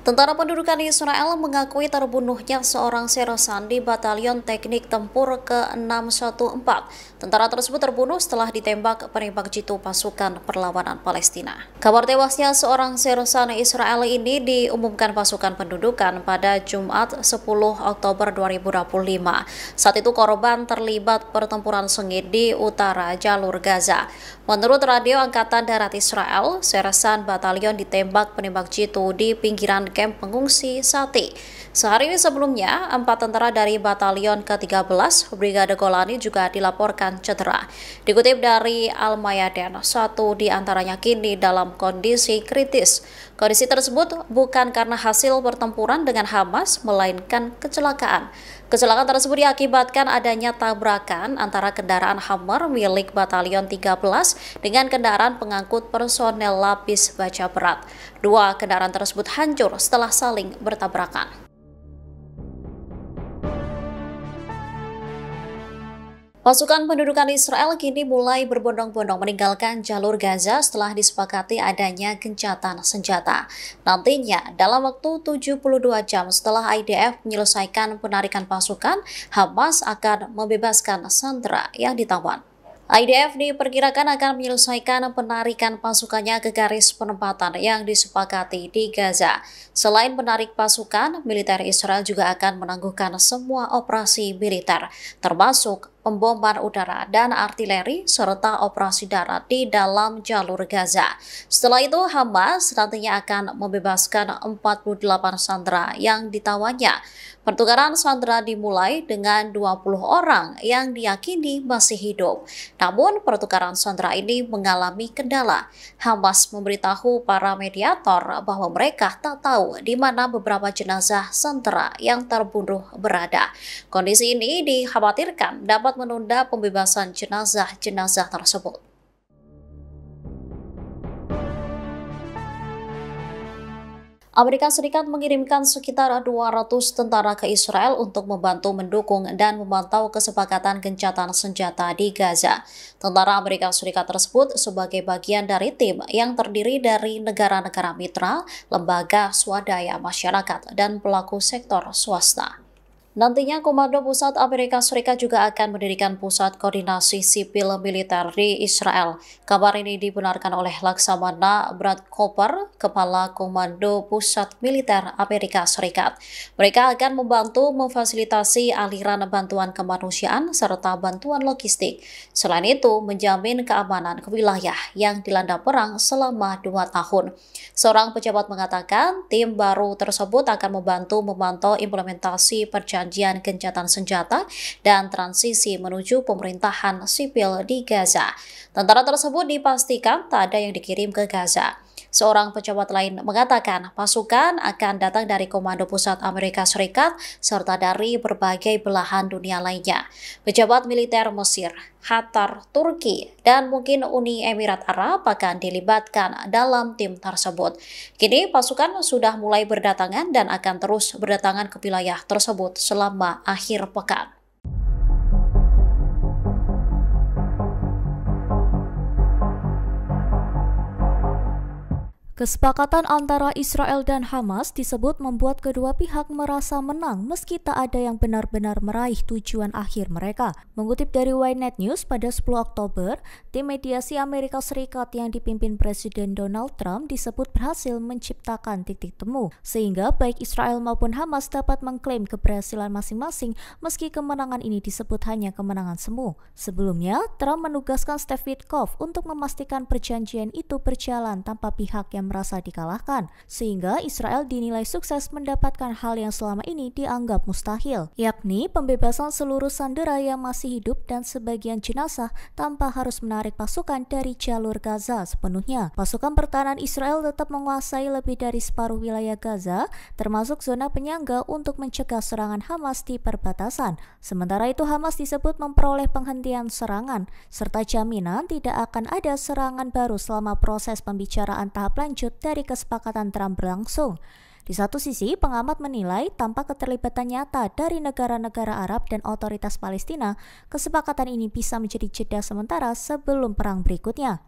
Tentara pendudukan Israel mengakui terbunuhnya seorang serosan di Batalion Teknik Tempur ke-614. Tentara tersebut terbunuh setelah ditembak penembak jitu pasukan perlawanan Palestina. Kabar tewasnya seorang serosan Israel ini diumumkan pasukan pendudukan pada Jumat 10 Oktober 2025. Saat itu korban terlibat pertempuran sengit di utara jalur Gaza. Menurut Radio Angkatan Darat Israel, serosan batalion ditembak penembak jitu di pinggiran kamp pengungsi Sati. Sehari sebelumnya, 4 tentara dari Batalion ke-13 Brigade Golani juga dilaporkan cedera. Dikutip dari Al-Mayadin, satu di antaranya kini dalam kondisi kritis. Kondisi tersebut bukan karena hasil pertempuran dengan Hamas, melainkan kecelakaan. Kecelakaan tersebut diakibatkan adanya tabrakan antara kendaraan Hummer milik Batalion 13 dengan kendaraan pengangkut personel lapis baja berat. Dua kendaraan tersebut hancur setelah saling bertabrakan. Pasukan pendudukan Israel kini mulai berbondong-bondong meninggalkan jalur Gaza setelah disepakati adanya gencatan senjata. Nantinya, dalam waktu 72 jam setelah IDF menyelesaikan penarikan pasukan, Hamas akan membebaskan sandera yang ditawan. IDF diperkirakan akan menyelesaikan penarikan pasukannya ke garis penempatan yang disepakati di Gaza. Selain menarik pasukan, militer Israel juga akan menangguhkan semua operasi militer, termasuk pemboman udara dan artileri, serta operasi darat di dalam jalur Gaza. Setelah itu, Hamas nantinya akan membebaskan 48 sandera yang ditawannya. Pertukaran sandera dimulai dengan 20 orang yang diyakini masih hidup. Namun, pertukaran sandera ini mengalami kendala. Hamas memberitahu para mediator bahwa mereka tak tahu di mana beberapa jenazah sandera yang terbunuh berada. Kondisi ini dikhawatirkan dapat menunda pembebasan jenazah-jenazah tersebut. Amerika Serikat mengirimkan sekitar 200 tentara ke Israel untuk membantu mendukung dan memantau kesepakatan gencatan senjata di Gaza. Tentara Amerika Serikat tersebut sebagai bagian dari tim yang terdiri dari negara-negara mitra, lembaga swadaya masyarakat, dan pelaku sektor swasta. Nantinya, Komando Pusat Amerika Serikat juga akan mendirikan pusat koordinasi sipil militer di Israel. Kabar ini dibenarkan oleh Laksamana Brad Cooper, Kepala Komando Pusat Militer Amerika Serikat. Mereka akan membantu memfasilitasi aliran bantuan kemanusiaan serta bantuan logistik. Selain itu, menjamin keamanan ke wilayah yang dilanda perang selama 2 tahun. Seorang pejabat mengatakan, tim baru tersebut akan membantu memantau implementasi perjanjian gencatan senjata dan transisi menuju pemerintahan sipil di Gaza. Tentara tersebut dipastikan tak ada yang dikirim ke Gaza. Seorang pejabat lain mengatakan pasukan akan datang dari Komando Pusat Amerika Serikat serta dari berbagai belahan dunia lainnya. Pejabat militer Mesir, Qatar, Turki, dan mungkin Uni Emirat Arab akan dilibatkan dalam tim tersebut. Kini pasukan sudah mulai berdatangan dan akan terus berdatangan ke wilayah tersebut selama akhir pekan. Kesepakatan antara Israel dan Hamas disebut membuat kedua pihak merasa menang meski tak ada yang benar-benar meraih tujuan akhir mereka. Mengutip dari Ynet News pada 10 Oktober, tim mediasi Amerika Serikat yang dipimpin Presiden Donald Trump disebut berhasil menciptakan titik temu, sehingga baik Israel maupun Hamas dapat mengklaim keberhasilan masing-masing meski kemenangan ini disebut hanya kemenangan semu. Sebelumnya, Trump menugaskan Steve Witkoff untuk memastikan perjanjian itu berjalan tanpa pihak yang merasa dikalahkan, sehingga Israel dinilai sukses mendapatkan hal yang selama ini dianggap mustahil, yakni pembebasan seluruh sandera yang masih hidup dan sebagian jenazah tanpa harus menarik pasukan dari jalur Gaza sepenuhnya. Pasukan pertahanan Israel tetap menguasai lebih dari separuh wilayah Gaza, termasuk zona penyangga untuk mencegah serangan Hamas di perbatasan. Sementara itu, Hamas disebut memperoleh penghentian serangan, serta jaminan tidak akan ada serangan baru selama proses pembicaraan tahap lanjut dari kesepakatan Trump berlangsung. Di satu sisi, pengamat menilai tanpa keterlibatan nyata dari negara-negara Arab dan otoritas Palestina, kesepakatan ini bisa menjadi jeda sementara sebelum perang berikutnya.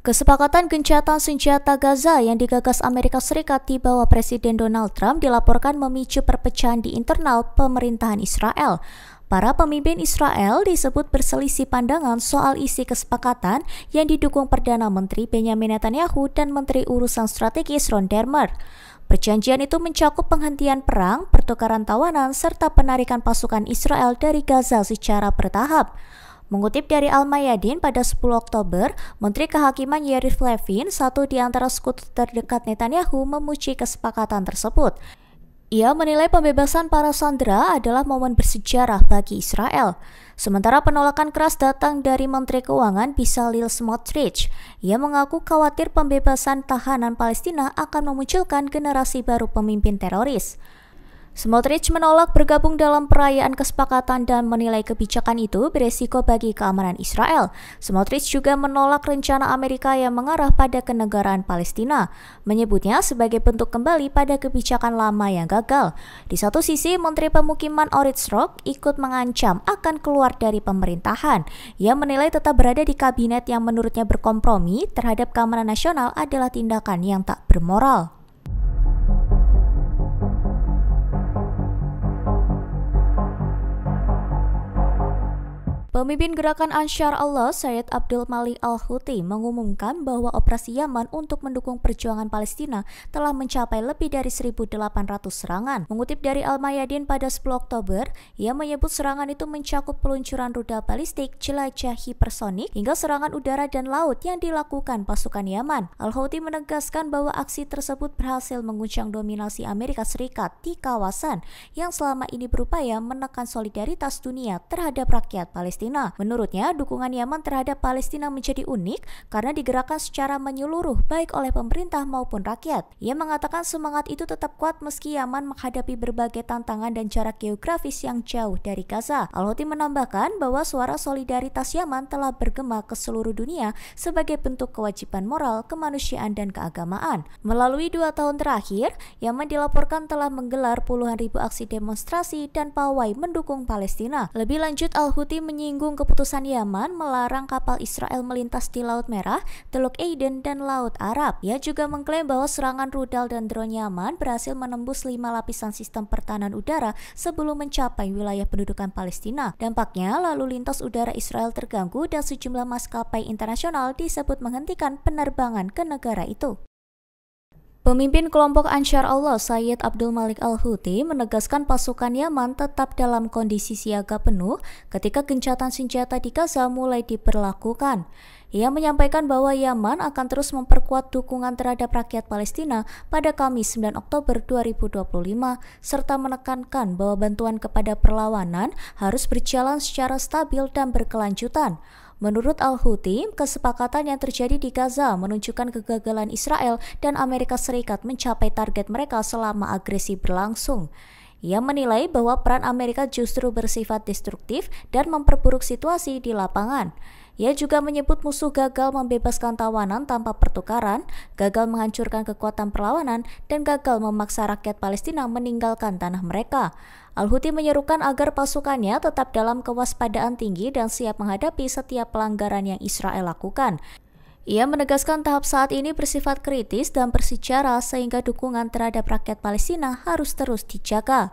Kesepakatan gencatan senjata Gaza yang digagas Amerika Serikat di bawah Presiden Donald Trump dilaporkan memicu perpecahan di internal pemerintahan Israel. Para pemimpin Israel disebut berselisih pandangan soal isi kesepakatan yang didukung Perdana Menteri Benjamin Netanyahu dan Menteri Urusan Strategis Ron Dermer. Perjanjian itu mencakup penghentian perang, pertukaran tawanan, serta penarikan pasukan Israel dari Gaza secara bertahap. Mengutip dari Al-Mayadin pada 10 Oktober, Menteri Kehakiman Yair Levin, satu di antara sekutu terdekat Netanyahu, memuji kesepakatan tersebut. Ia menilai pembebasan para sandera adalah momen bersejarah bagi Israel. Sementara penolakan keras datang dari Menteri Keuangan Bezalel Smotrich. Ia mengaku khawatir pembebasan tahanan Palestina akan memunculkan generasi baru pemimpin teroris. Smotrich menolak bergabung dalam perayaan kesepakatan dan menilai kebijakan itu beresiko bagi keamanan Israel. Smotrich juga menolak rencana Amerika yang mengarah pada kenegaraan Palestina, menyebutnya sebagai bentuk kembali pada kebijakan lama yang gagal. Di satu sisi, Menteri Pemukiman Orit Strok ikut mengancam akan keluar dari pemerintahan. Ia menilai tetap berada di kabinet yang menurutnya berkompromi terhadap keamanan nasional adalah tindakan yang tak bermoral. Pemimpin Gerakan Ansyar Allah, Sayyid Abdul Malik Al-Houthi, mengumumkan bahwa operasi Yaman untuk mendukung perjuangan Palestina telah mencapai lebih dari 1.800 serangan. Mengutip dari Al-Mayadin pada 10 Oktober, ia menyebut serangan itu mencakup peluncuran rudal balistik, jelajah hipersonik, hingga serangan udara dan laut yang dilakukan pasukan Yaman. Al-Houthi menegaskan bahwa aksi tersebut berhasil mengguncang dominasi Amerika Serikat di kawasan yang selama ini berupaya menekan solidaritas dunia terhadap rakyat Palestina. Menurutnya, dukungan Yaman terhadap Palestina menjadi unik karena digerakkan secara menyeluruh baik oleh pemerintah maupun rakyat. Ia mengatakan semangat itu tetap kuat meski Yaman menghadapi berbagai tantangan dan jarak geografis yang jauh dari Gaza. Al-Houthi menambahkan bahwa suara solidaritas Yaman telah bergema ke seluruh dunia sebagai bentuk kewajiban moral, kemanusiaan, dan keagamaan. Melalui 2 tahun terakhir, Yaman dilaporkan telah menggelar puluhan ribu aksi demonstrasi dan pawai mendukung Palestina. Lebih lanjut, Al-Houthi menyinggung keputusan Yaman melarang kapal Israel melintas di Laut Merah, Teluk Aden, dan Laut Arab. Ia juga mengklaim bahwa serangan rudal dan drone Yaman berhasil menembus 5 lapisan sistem pertahanan udara sebelum mencapai wilayah pendudukan Palestina. Dampaknya, lalu lintas udara Israel terganggu dan sejumlah maskapai internasional disebut menghentikan penerbangan ke negara itu. Pemimpin kelompok Ansyar Allah, Sayyid Abdul Malik Al-Houthi, menegaskan pasukan Yaman tetap dalam kondisi siaga penuh ketika gencatan senjata di Gaza mulai diberlakukan. Ia menyampaikan bahwa Yaman akan terus memperkuat dukungan terhadap rakyat Palestina pada Kamis 9 Oktober 2025, serta menekankan bahwa bantuan kepada perlawanan harus berjalan secara stabil dan berkelanjutan. Menurut Al-Houthi, kesepakatan yang terjadi di Gaza menunjukkan kegagalan Israel dan Amerika Serikat mencapai target mereka selama agresi berlangsung. Ia menilai bahwa peran Amerika justru bersifat destruktif dan memperburuk situasi di lapangan. Ia juga menyebut musuh gagal membebaskan tawanan tanpa pertukaran, gagal menghancurkan kekuatan perlawanan, dan gagal memaksa rakyat Palestina meninggalkan tanah mereka. Al-Houthi menyerukan agar pasukannya tetap dalam kewaspadaan tinggi dan siap menghadapi setiap pelanggaran yang Israel lakukan. Ia menegaskan tahap saat ini bersifat kritis dan bersejarah sehingga dukungan terhadap rakyat Palestina harus terus dijaga.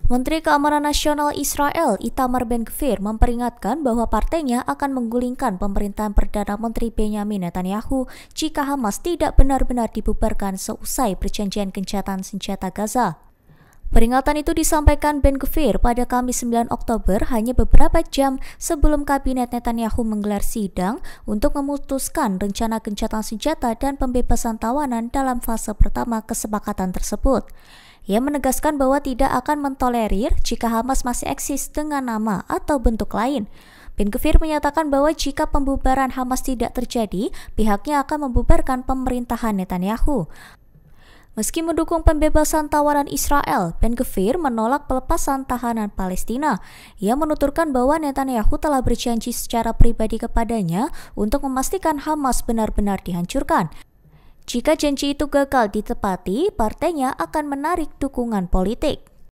Menteri Keamanan Nasional Israel, Itamar Ben-Gvir, memperingatkan bahwa partainya akan menggulingkan pemerintahan Perdana Menteri Benjamin Netanyahu jika Hamas tidak benar-benar dibubarkan seusai perjanjian gencatan senjata Gaza. Peringatan itu disampaikan Ben-Gvir pada Kamis 9 Oktober hanya beberapa jam sebelum kabinet Netanyahu menggelar sidang untuk memutuskan rencana gencatan senjata dan pembebasan tawanan dalam fase pertama kesepakatan tersebut. Ia menegaskan bahwa tidak akan mentolerir jika Hamas masih eksis dengan nama atau bentuk lain. Ben-Gvir menyatakan bahwa jika pembubaran Hamas tidak terjadi, pihaknya akan membubarkan pemerintahan Netanyahu. Meski mendukung pembebasan tawanan Israel, Ben-Gvir menolak pelepasan tahanan Palestina. Ia menuturkan bahwa Netanyahu telah berjanji secara pribadi kepadanya untuk memastikan Hamas benar-benar dihancurkan. Jika janji itu gagal ditepati, partainya akan menarik dukungan politik.